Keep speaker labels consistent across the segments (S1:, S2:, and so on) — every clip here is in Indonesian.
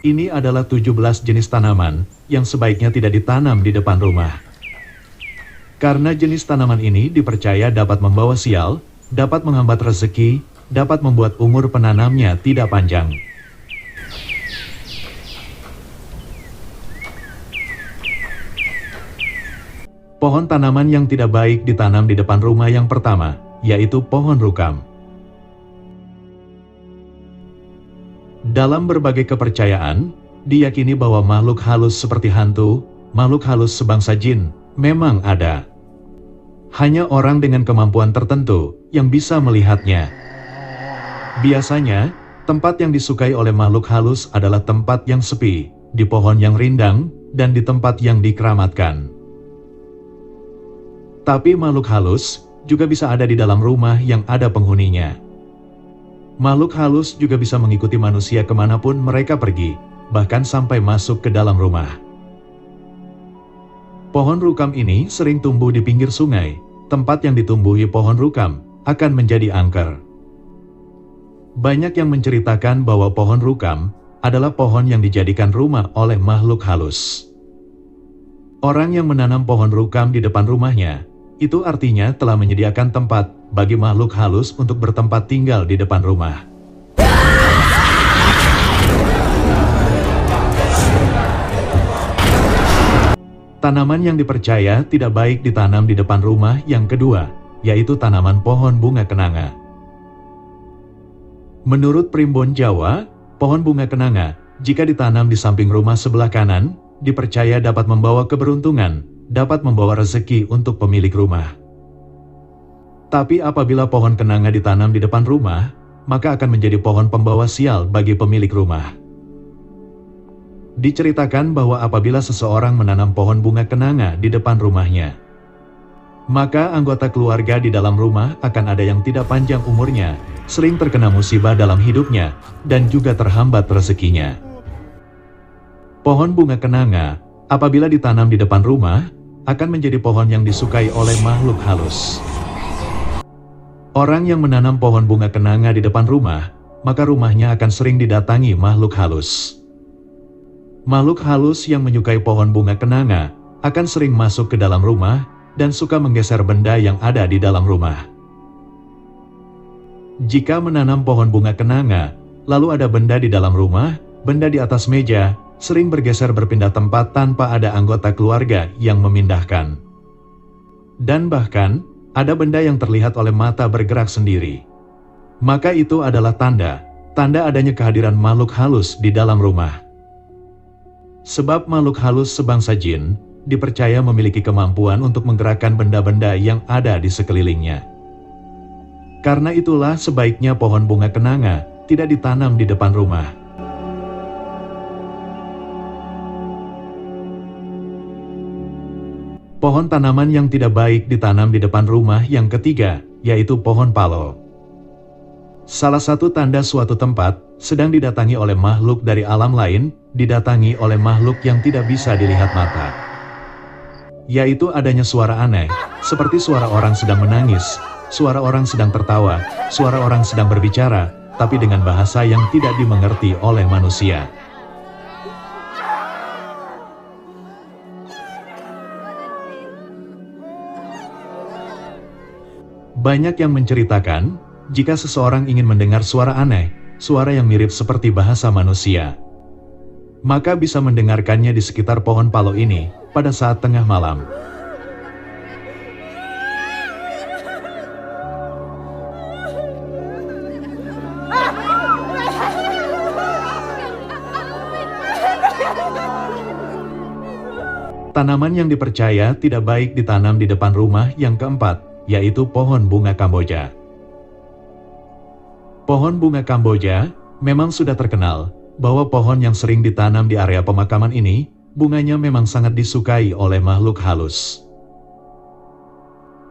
S1: Ini adalah 17 jenis tanaman yang sebaiknya tidak ditanam di depan rumah. Karena jenis tanaman ini dipercaya dapat membawa sial, dapat menghambat rezeki, dapat membuat umur penanamnya tidak panjang. Pohon tanaman yang tidak baik ditanam di depan rumah yang pertama, yaitu pohon rukam. Dalam berbagai kepercayaan, diyakini bahwa makhluk halus seperti hantu, makhluk halus sebangsa jin, memang ada. Hanya orang dengan kemampuan tertentu yang bisa melihatnya. Biasanya, tempat yang disukai oleh makhluk halus adalah tempat yang sepi, di pohon yang rindang, dan di tempat yang dikeramatkan. Tapi makhluk halus juga bisa ada di dalam rumah yang ada penghuninya. Makhluk halus juga bisa mengikuti manusia kemanapun mereka pergi, bahkan sampai masuk ke dalam rumah. Pohon rukam ini sering tumbuh di pinggir sungai. Tempat yang ditumbuhi pohon rukam akan menjadi angker. Banyak yang menceritakan bahwa pohon rukam adalah pohon yang dijadikan rumah oleh makhluk halus. Orang yang menanam pohon rukam di depan rumahnya, itu artinya telah menyediakan tempat bagi makhluk halus untuk bertempat tinggal di depan rumah. Tanaman yang dipercaya tidak baik ditanam di depan rumah yang kedua, yaitu tanaman pohon bunga kenanga. Menurut primbon Jawa, pohon bunga kenanga, jika ditanam di samping rumah sebelah kanan, dipercaya dapat membawa keberuntungan, dapat membawa rezeki untuk pemilik rumah. Tapi apabila pohon kenanga ditanam di depan rumah, maka akan menjadi pohon pembawa sial bagi pemilik rumah. Diceritakan bahwa apabila seseorang menanam pohon bunga kenanga di depan rumahnya, maka anggota keluarga di dalam rumah akan ada yang tidak panjang umurnya, sering terkena musibah dalam hidupnya, dan juga terhambat rezekinya. Pohon bunga kenanga, apabila ditanam di depan rumah, akan menjadi pohon yang disukai oleh makhluk halus. Orang yang menanam pohon bunga kenanga di depan rumah, maka rumahnya akan sering didatangi makhluk halus. Makhluk halus yang menyukai pohon bunga kenanga akan sering masuk ke dalam rumah dan suka menggeser benda yang ada di dalam rumah. Jika menanam pohon bunga kenanga, lalu ada benda di dalam rumah, benda di atas meja, sering bergeser berpindah tempat tanpa ada anggota keluarga yang memindahkan. Dan bahkan, ada benda yang terlihat oleh mata bergerak sendiri. Maka itu adalah tanda adanya kehadiran makhluk halus di dalam rumah. Sebab makhluk halus sebangsa jin dipercaya memiliki kemampuan untuk menggerakkan benda-benda yang ada di sekelilingnya. Karena itulah sebaiknya pohon bunga kenanga tidak ditanam di depan rumah. Pohon tanaman yang tidak baik ditanam di depan rumah yang ketiga, yaitu pohon palo. Salah satu tanda suatu tempat sedang didatangi oleh makhluk dari alam lain, didatangi oleh makhluk yang tidak bisa dilihat mata. Yaitu adanya suara aneh, seperti suara orang sedang menangis, suara orang sedang tertawa, suara orang sedang berbicara, tapi dengan bahasa yang tidak dimengerti oleh manusia. Banyak yang menceritakan, jika seseorang ingin mendengar suara aneh, suara yang mirip seperti bahasa manusia, maka bisa mendengarkannya di sekitar pohon palo ini pada saat tengah malam. Tanaman yang dipercaya tidak baik ditanam di depan rumah yang keempat, yaitu pohon bunga Kamboja. Pohon bunga Kamboja memang sudah terkenal bahwa pohon yang sering ditanam di area pemakaman ini, bunganya memang sangat disukai oleh makhluk halus.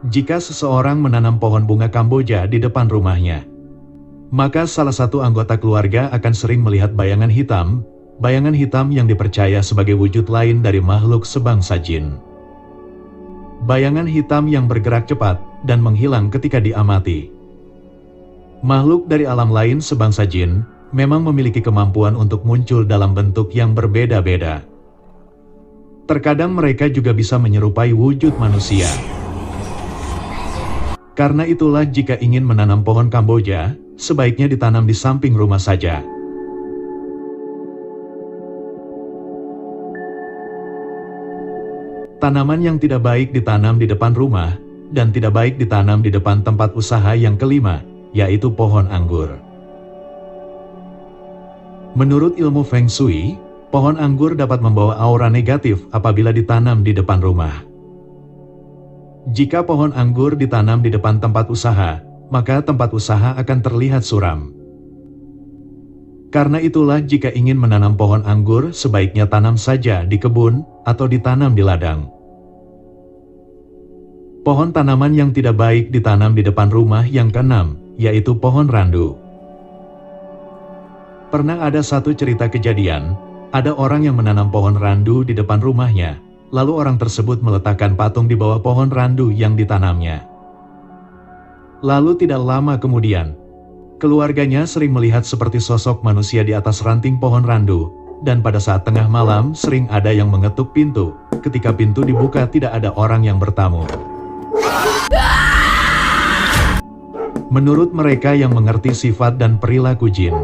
S1: Jika seseorang menanam pohon bunga Kamboja di depan rumahnya, maka salah satu anggota keluarga akan sering melihat bayangan hitam yang dipercaya sebagai wujud lain dari makhluk sebangsa jin. Bayangan hitam yang bergerak cepat dan menghilang ketika diamati. Makhluk dari alam lain sebangsa jin memang memiliki kemampuan untuk muncul dalam bentuk yang berbeda-beda. Terkadang mereka juga bisa menyerupai wujud manusia. Karena itulah jika ingin menanam pohon Kamboja, sebaiknya ditanam di samping rumah saja. Tanaman yang tidak baik ditanam di depan rumah, dan tidak baik ditanam di depan tempat usaha yang kelima, yaitu pohon anggur. Menurut ilmu Feng Shui, pohon anggur dapat membawa aura negatif apabila ditanam di depan rumah. Jika pohon anggur ditanam di depan tempat usaha, maka tempat usaha akan terlihat suram. Karena itulah jika ingin menanam pohon anggur, sebaiknya tanam saja di kebun atau ditanam di ladang. Pohon tanaman yang tidak baik ditanam di depan rumah yang keenam, yaitu pohon randu. Pernah ada satu cerita kejadian, ada orang yang menanam pohon randu di depan rumahnya, lalu orang tersebut meletakkan patung di bawah pohon randu yang ditanamnya. Lalu tidak lama kemudian, keluarganya sering melihat seperti sosok manusia di atas ranting pohon randu, dan pada saat tengah malam sering ada yang mengetuk pintu. Ketika pintu dibuka tidak ada orang yang bertamu. Menurut mereka yang mengerti sifat dan perilaku jin,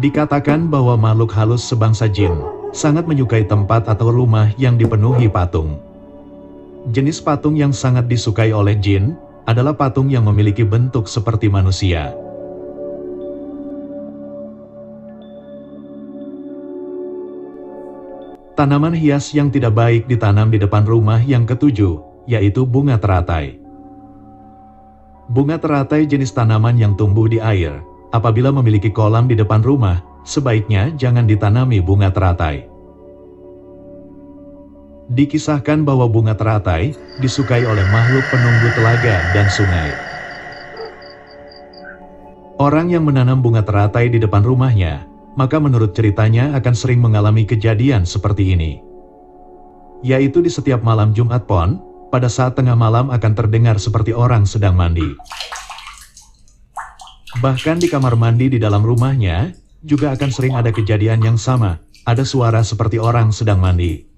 S1: dikatakan bahwa makhluk halus sebangsa jin sangat menyukai tempat atau rumah yang dipenuhi patung. Jenis patung yang sangat disukai oleh jin adalah patung yang memiliki bentuk seperti manusia. Tanaman hias yang tidak baik ditanam di depan rumah yang ketujuh, yaitu bunga teratai. Bunga teratai jenis tanaman yang tumbuh di air. Apabila memiliki kolam di depan rumah, sebaiknya jangan ditanami bunga teratai. Dikisahkan bahwa bunga teratai disukai oleh makhluk penunggu telaga dan sungai. Orang yang menanam bunga teratai di depan rumahnya, maka menurut ceritanya akan sering mengalami kejadian seperti ini. Yaitu di setiap malam Jumat Pon, pada saat tengah malam akan terdengar seperti orang sedang mandi. Bahkan di kamar mandi di dalam rumahnya, juga akan sering ada kejadian yang sama, ada suara seperti orang sedang mandi.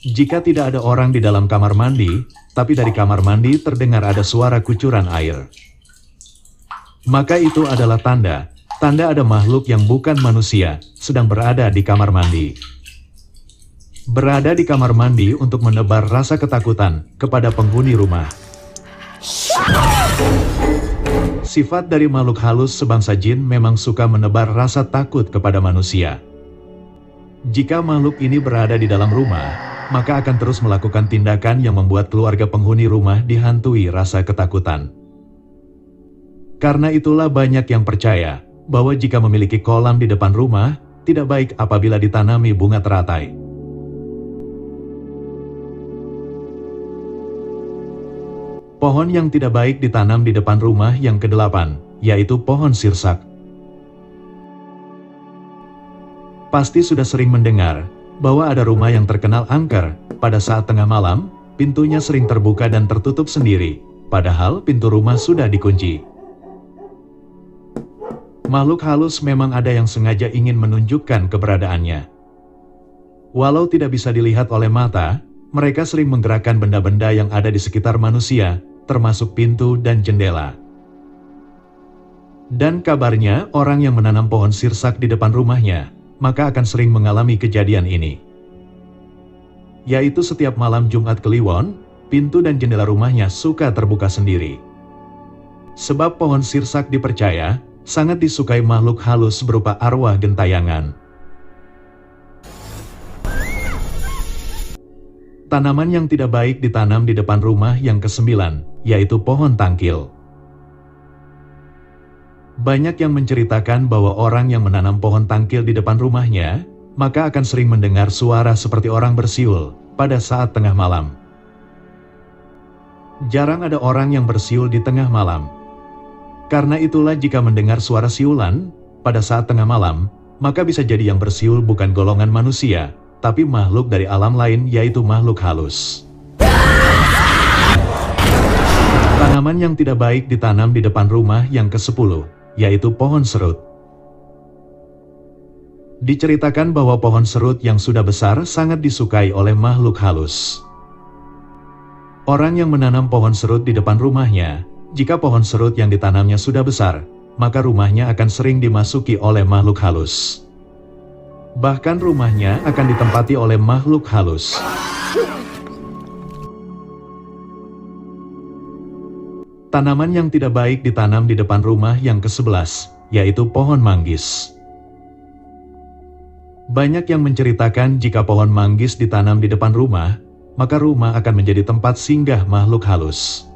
S1: Jika tidak ada orang di dalam kamar mandi, tapi dari kamar mandi terdengar ada suara kucuran air, maka itu adalah tanda ada makhluk yang bukan manusia, sedang berada di kamar mandi. Berada di kamar mandi untuk menebar rasa ketakutan kepada penghuni rumah. Sifat dari makhluk halus sebangsa jin memang suka menebar rasa takut kepada manusia. Jika makhluk ini berada di dalam rumah, maka akan terus melakukan tindakan yang membuat keluarga penghuni rumah dihantui rasa ketakutan. Karena itulah banyak yang percaya bahwa jika memiliki kolam di depan rumah, tidak baik apabila ditanami bunga teratai. Pohon yang tidak baik ditanam di depan rumah yang kedelapan, yaitu pohon sirsak. Pasti sudah sering mendengar bahwa ada rumah yang terkenal angker. Pada saat tengah malam, pintunya sering terbuka dan tertutup sendiri, padahal pintu rumah sudah dikunci. Makhluk halus memang ada yang sengaja ingin menunjukkan keberadaannya. Walau tidak bisa dilihat oleh mata, mereka sering menggerakkan benda-benda yang ada di sekitar manusia, termasuk pintu dan jendela. Dan kabarnya orang yang menanam pohon sirsak di depan rumahnya, maka akan sering mengalami kejadian ini. Yaitu setiap malam Jumat Kliwon, pintu dan jendela rumahnya suka terbuka sendiri. Sebab pohon sirsak dipercaya sangat disukai makhluk halus berupa arwah gentayangan. Tanaman yang tidak baik ditanam di depan rumah yang kesembilan, yaitu pohon tangkil. Banyak yang menceritakan bahwa orang yang menanam pohon tangkil di depan rumahnya, maka akan sering mendengar suara seperti orang bersiul pada saat tengah malam. Jarang ada orang yang bersiul di tengah malam. Karena itulah jika mendengar suara siulan pada saat tengah malam, maka bisa jadi yang bersiul bukan golongan manusia, tapi makhluk dari alam lain, yaitu makhluk halus. Tanaman yang tidak baik ditanam di depan rumah yang ke-10, yaitu pohon serut. Diceritakan bahwa pohon serut yang sudah besar sangat disukai oleh makhluk halus. Orang yang menanam pohon serut di depan rumahnya, jika pohon serut yang ditanamnya sudah besar, maka rumahnya akan sering dimasuki oleh makhluk halus. Bahkan rumahnya akan ditempati oleh makhluk halus. Tanaman yang tidak baik ditanam di depan rumah yang ke-11, yaitu pohon manggis. Banyak yang menceritakan jika pohon manggis ditanam di depan rumah, maka rumah akan menjadi tempat singgah makhluk halus.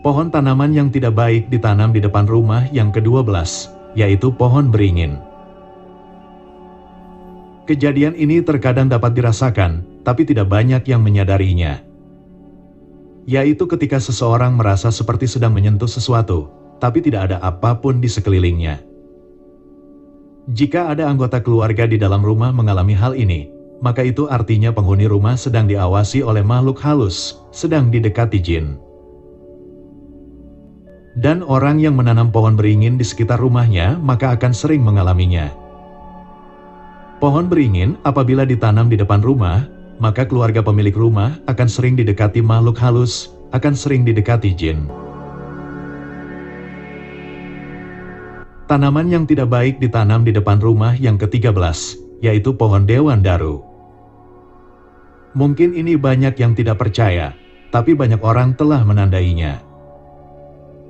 S1: Pohon tanaman yang tidak baik ditanam di depan rumah yang ke-12, yaitu pohon beringin. Kejadian ini terkadang dapat dirasakan, tapi tidak banyak yang menyadarinya. Yaitu ketika seseorang merasa seperti sedang menyentuh sesuatu, tapi tidak ada apapun di sekelilingnya. Jika ada anggota keluarga di dalam rumah mengalami hal ini, maka itu artinya penghuni rumah sedang diawasi oleh makhluk halus, sedang didekati jin. Dan orang yang menanam pohon beringin di sekitar rumahnya, maka akan sering mengalaminya. Pohon beringin apabila ditanam di depan rumah, maka keluarga pemilik rumah akan sering didekati makhluk halus, akan sering didekati jin. Tanaman yang tidak baik ditanam di depan rumah yang ke-13, yaitu pohon dewandaru. Mungkin ini banyak yang tidak percaya, tapi banyak orang telah menandainya.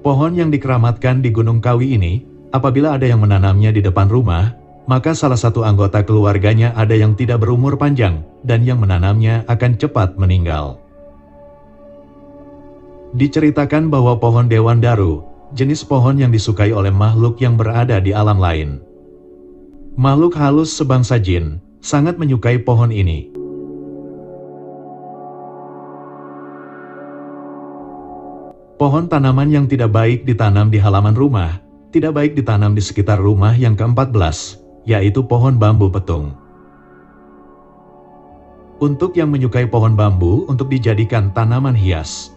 S1: Pohon yang dikeramatkan di Gunung Kawi ini, apabila ada yang menanamnya di depan rumah, maka salah satu anggota keluarganya ada yang tidak berumur panjang, dan yang menanamnya akan cepat meninggal. Diceritakan bahwa pohon dewandaru, jenis pohon yang disukai oleh makhluk yang berada di alam lain. Makhluk halus sebangsa jin, sangat menyukai pohon ini. Pohon tanaman yang tidak baik ditanam di halaman rumah, tidak baik ditanam di sekitar rumah yang ke-14, yaitu pohon bambu petung. Untuk yang menyukai pohon bambu untuk dijadikan tanaman hias,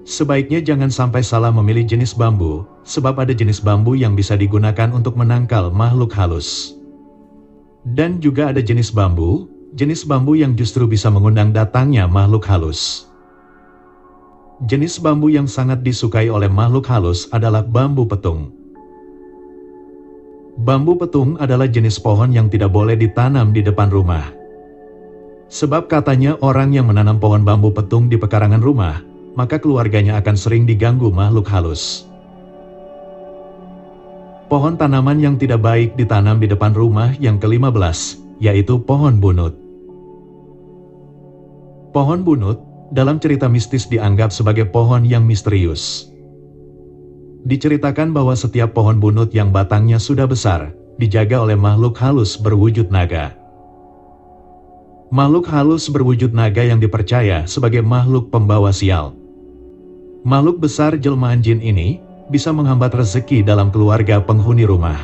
S1: sebaiknya jangan sampai salah memilih jenis bambu, sebab ada jenis bambu yang bisa digunakan untuk menangkal makhluk halus. Dan juga ada jenis bambu yang justru bisa mengundang datangnya makhluk halus. Jenis bambu yang sangat disukai oleh makhluk halus adalah bambu petung. Bambu petung adalah jenis pohon yang tidak boleh ditanam di depan rumah. Sebab katanya orang yang menanam pohon bambu petung di pekarangan rumah, maka keluarganya akan sering diganggu makhluk halus. Pohon tanaman yang tidak baik ditanam di depan rumah yang ke-15, yaitu pohon bunut. Pohon bunut, dalam cerita mistis dianggap sebagai pohon yang misterius. Diceritakan bahwa setiap pohon bunut yang batangnya sudah besar, dijaga oleh makhluk halus berwujud naga. Makhluk halus berwujud naga yang dipercaya sebagai makhluk pembawa sial. Makhluk besar jelmaan jin ini bisa menghambat rezeki dalam keluarga penghuni rumah.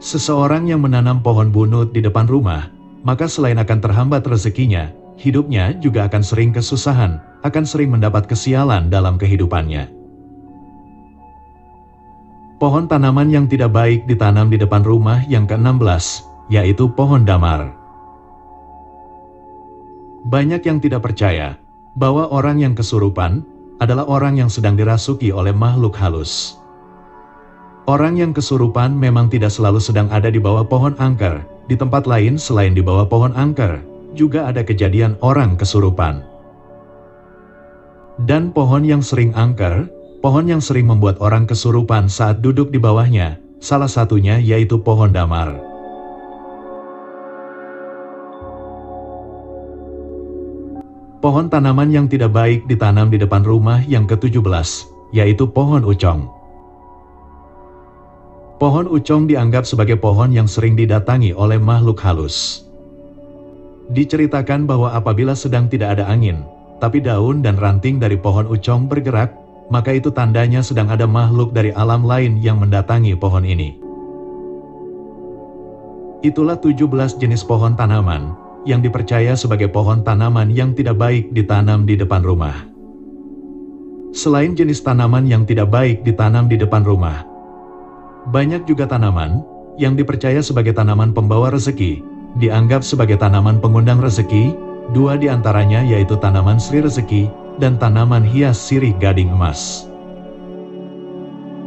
S1: Seseorang yang menanam pohon bunut di depan rumah, maka selain akan terhambat rezekinya, hidupnya juga akan sering kesusahan, akan sering mendapat kesialan dalam kehidupannya. Pohon tanaman yang tidak baik ditanam di depan rumah yang ke-16, yaitu pohon damar. Banyak yang tidak percaya bahwa orang yang kesurupan adalah orang yang sedang dirasuki oleh makhluk halus. Orang yang kesurupan memang tidak selalu sedang ada di bawah pohon angker. Di tempat lain selain di bawah pohon angker, juga ada kejadian orang kesurupan. Dan pohon yang sering angker, pohon yang sering membuat orang kesurupan saat duduk di bawahnya, salah satunya yaitu pohon damar. Pohon tanaman yang tidak baik ditanam di depan rumah yang ke-17, yaitu pohon ucong. Pohon ucong dianggap sebagai pohon yang sering didatangi oleh makhluk halus. Diceritakan bahwa apabila sedang tidak ada angin, tapi daun dan ranting dari pohon ucong bergerak, maka itu tandanya sedang ada makhluk dari alam lain yang mendatangi pohon ini. Itulah 17 jenis pohon tanaman yang dipercaya sebagai pohon tanaman yang tidak baik ditanam di depan rumah. Selain jenis tanaman yang tidak baik ditanam di depan rumah, banyak juga tanaman yang dipercaya sebagai tanaman pembawa rezeki, dianggap sebagai tanaman pengundang rezeki. Dua di antaranya yaitu tanaman Sri Rezeki dan tanaman hias sirih gading emas.